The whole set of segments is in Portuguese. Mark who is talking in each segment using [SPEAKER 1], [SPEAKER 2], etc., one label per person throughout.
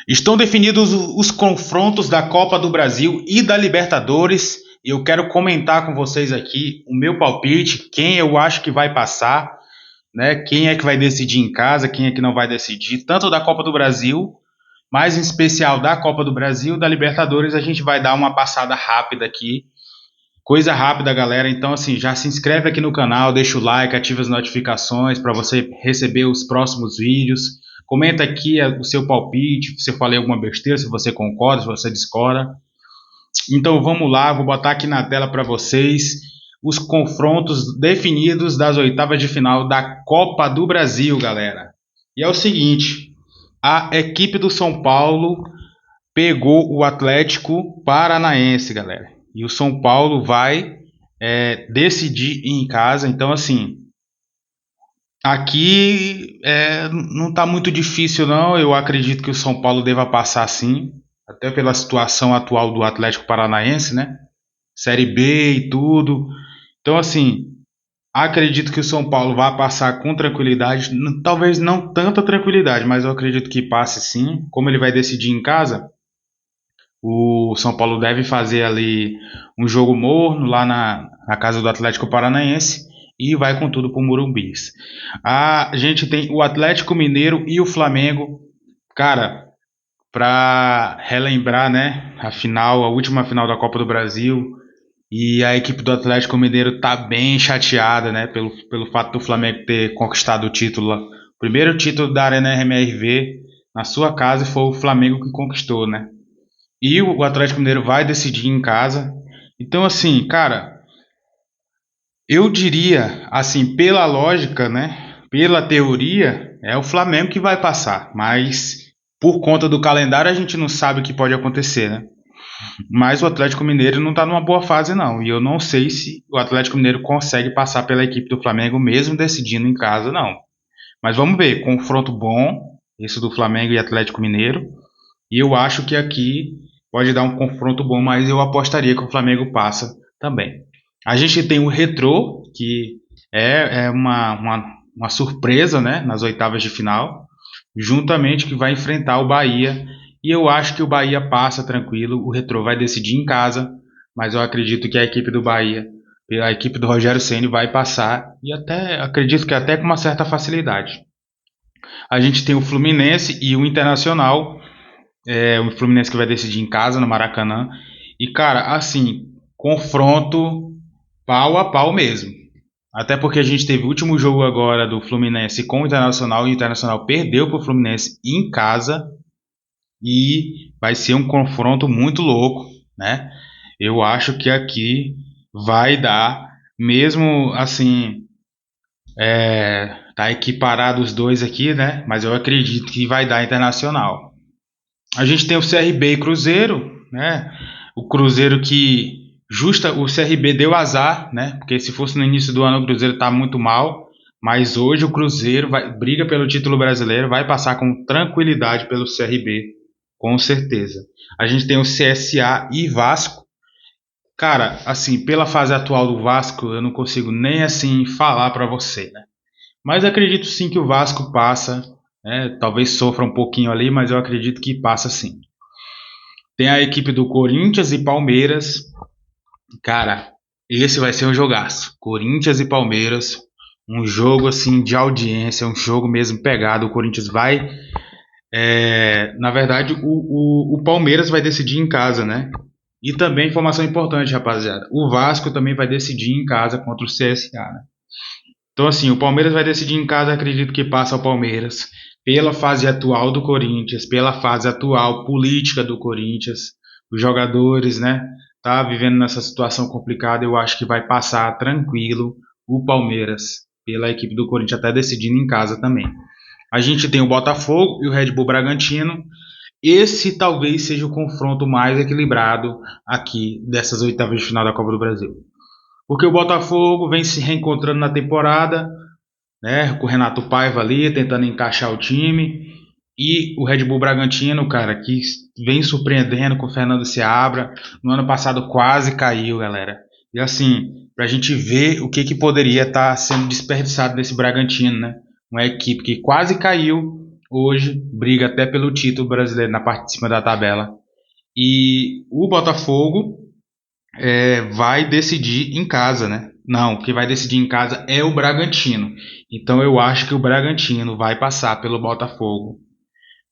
[SPEAKER 1] Estão definidos os confrontos da Copa do Brasil e da Libertadores. Eu quero comentar com vocês aqui o meu palpite, quem eu acho que vai passar, né? Quem é que vai decidir em casa, quem é que não vai decidir, tanto da Copa do Brasil, mais em especial da Copa do Brasil, da Libertadores, a gente vai dar uma passada rápida aqui. Coisa rápida, galera. Então, assim, já se inscreve aqui no canal, deixa o like, ativa as notificações para você receber os próximos vídeos. Comenta aqui o seu palpite, se eu falei alguma besteira, se você concorda, se você discorda. Então, vamos lá, vou botar aqui na tela para vocês os confrontos definidos das oitavas de final da Copa do Brasil, galera. E é o seguinte, a equipe do São Paulo pegou o Atlético Paranaense, galera. E o São Paulo vai decidir em casa. Então, assim, aqui não está muito difícil, não. Eu acredito que o São Paulo deva passar sim, até pela situação atual do Atlético Paranaense, né? Série B e tudo. Então, assim, acredito que o São Paulo vai passar com tranquilidade. Talvez não tanta tranquilidade, mas eu acredito que passe sim. Como ele vai decidir em casa, o São Paulo deve fazer ali um jogo morno lá na casa do Atlético Paranaense e vai com tudo para o Morumbi. A gente tem o Atlético Mineiro e o Flamengo. Cara, para relembrar, né, a última final da Copa do Brasil, e a equipe do Atlético Mineiro tá bem chateada, né, pelo fato do Flamengo ter conquistado o título, o primeiro título da Arena MRV na sua casa, e foi o Flamengo que conquistou, né? E o Atlético Mineiro vai decidir em casa. Então, assim, cara, eu diria, assim, pela lógica, né? Pela teoria, é o Flamengo que vai passar. Mas por conta do calendário, a gente não sabe o que pode acontecer, né? Mas o Atlético Mineiro não tá numa boa fase, não. E eu não sei se o Atlético Mineiro consegue passar pela equipe do Flamengo, mesmo decidindo em casa, não. Mas vamos ver, confronto bom, esse do Flamengo e Atlético Mineiro. E eu acho que aqui pode dar um confronto bom, mas eu apostaria que o Flamengo passa também. A gente tem o Retrô, que é uma surpresa, né, nas oitavas de final, juntamente que vai enfrentar o Bahia. E eu acho que o Bahia passa tranquilo, o Retrô vai decidir em casa, mas eu acredito que a equipe do Bahia, a equipe do Rogério Ceni vai passar, e até acredito que até com uma certa facilidade. A gente tem o Fluminense e o Internacional, o Fluminense que vai decidir em casa, no Maracanã. E, cara, assim, confronto pau a pau mesmo. Até porque a gente teve o último jogo agora do Fluminense com o Internacional, e o Internacional perdeu para o Fluminense em casa. E vai ser um confronto muito louco, né? Eu acho que aqui vai dar, mesmo assim, tá equiparado os dois aqui, né? Mas eu acredito que vai dar Internacional. A gente tem o CRB e Cruzeiro, né? O Cruzeiro que o CRB deu azar, né? Porque se fosse no início do ano o Cruzeiro tá muito mal, mas hoje o Cruzeiro briga pelo título brasileiro, vai passar com tranquilidade pelo CRB, com certeza. A gente tem o CSA e Vasco. Cara, assim, pela fase atual do Vasco, eu não consigo nem assim falar para você, né? Mas acredito sim que o Vasco passa, né? Talvez sofra um pouquinho ali, mas eu acredito que passa sim. Tem a equipe do Corinthians e Palmeiras. Cara, esse vai ser um jogaço. Corinthians e Palmeiras. Um jogo assim de audiência, um jogo mesmo pegado. O Corinthians vai. Na verdade, o Palmeiras vai decidir em casa, né? E também informação importante, rapaziada. O Vasco também vai decidir em casa contra o CSA, né? Então, assim, o Palmeiras vai decidir em casa, acredito que passa o Palmeiras, pela fase atual do Corinthians, pela fase atual política do Corinthians, os jogadores, né, tá vivendo nessa situação complicada, eu acho que vai passar tranquilo o Palmeiras, pela equipe do Corinthians, até decidindo em casa também. A gente tem o Botafogo e o Red Bull Bragantino. Esse talvez seja o confronto mais equilibrado aqui dessas oitavas de final da Copa do Brasil. Porque o Botafogo vem se reencontrando na temporada, né, com o Renato Paiva ali, tentando encaixar o time. E o Red Bull Bragantino, cara, que vem surpreendendo com o Fernando Seabra. No ano passado quase caiu, galera. E assim, pra gente ver o que poderia estar sendo desperdiçado nesse Bragantino, né? Uma equipe que quase caiu, hoje briga até pelo título brasileiro na parte de cima da tabela. E o Botafogo vai decidir em casa, né? Não, quem vai decidir em casa é o Bragantino. Então eu acho que o Bragantino vai passar pelo Botafogo,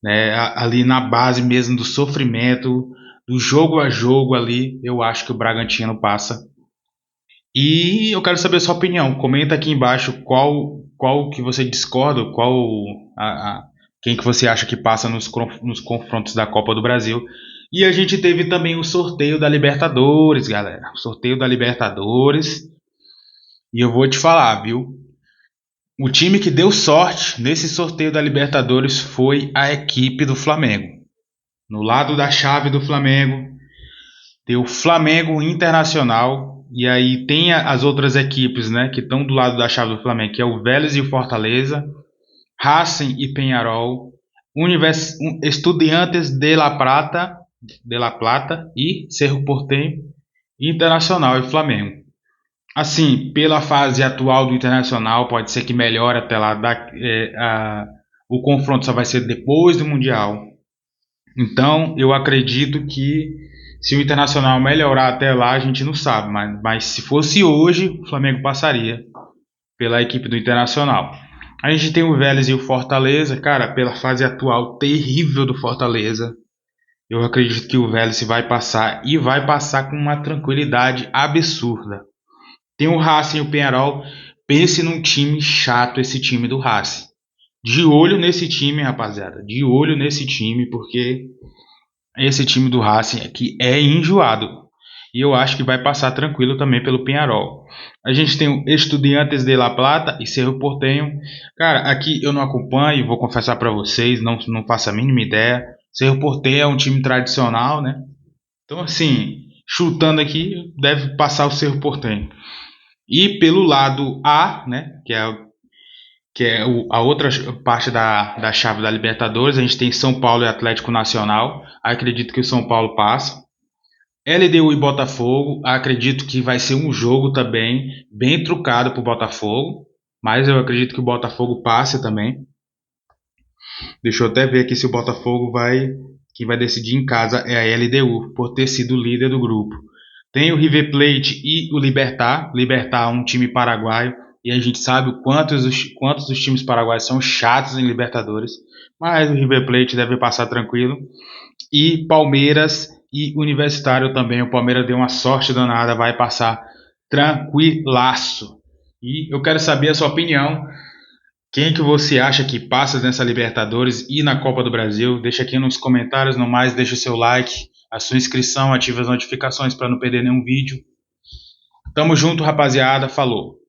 [SPEAKER 1] né? Ali na base mesmo do sofrimento, do jogo a jogo ali, eu acho que o Bragantino passa. E eu quero saber a sua opinião. Comenta aqui embaixo qual que você discorda, quem que você acha que passa nos confrontos da Copa do Brasil. E a gente teve também o sorteio da Libertadores, galera. O sorteio da Libertadores. E eu vou te falar, viu? O time que deu sorte nesse sorteio da Libertadores foi a equipe do Flamengo. No lado da chave do Flamengo, tem o Flamengo Internacional. E aí tem as outras equipes, né, que estão do lado da chave do Flamengo, que é o Vélez e o Fortaleza, Racing e Peñarol, Estudiantes de La Plata e Cerro Porteño, Internacional e Flamengo. Assim, pela fase atual do Internacional, pode ser que melhore até lá. O confronto só vai ser depois do Mundial. Então, eu acredito que se o Internacional melhorar até lá, a gente não sabe. Mas se fosse hoje, o Flamengo passaria pela equipe do Internacional. A gente tem o Vélez e o Fortaleza. Cara, pela fase atual terrível do Fortaleza, eu acredito que o Vélez vai passar e vai passar com uma tranquilidade absurda. Tem o Racing e o Peñarol. Pense num time chato, esse time do Racing. De olho nesse time, rapaziada. De olho nesse time, porque esse time do Racing aqui é enjoado. E eu acho que vai passar tranquilo também pelo Peñarol. A gente tem o Estudiantes de La Plata e Cerro Porteño. Cara, aqui eu não acompanho, vou confessar para vocês, não faço a mínima ideia. Cerro Porteño é um time tradicional, né? Então, assim, chutando aqui, deve passar o Cerro Porteño. E pelo lado A, né, a outra parte da chave da Libertadores, a gente tem São Paulo e Atlético Nacional. Acredito que o São Paulo passa. LDU e Botafogo, acredito que vai ser um jogo também bem trucado para o Botafogo, mas eu acredito que o Botafogo passe também. Deixa eu até ver aqui se o Botafogo quem vai decidir em casa é a LDU, por ter sido líder do grupo. Tem o River Plate e o Libertad. Libertad é um time paraguaio e a gente sabe quantos os times paraguaios são chatos em Libertadores, mas o River Plate deve passar tranquilo. E Palmeiras e Universitário também. O Palmeiras deu uma sorte danada, vai passar tranquilaço. E eu quero saber a sua opinião. Quem que você acha que passa nessa Libertadores e na Copa do Brasil? Deixa aqui nos comentários, no mais, deixa o seu like, a sua inscrição, ativa as notificações para não perder nenhum vídeo. Tamo junto, rapaziada. Falou!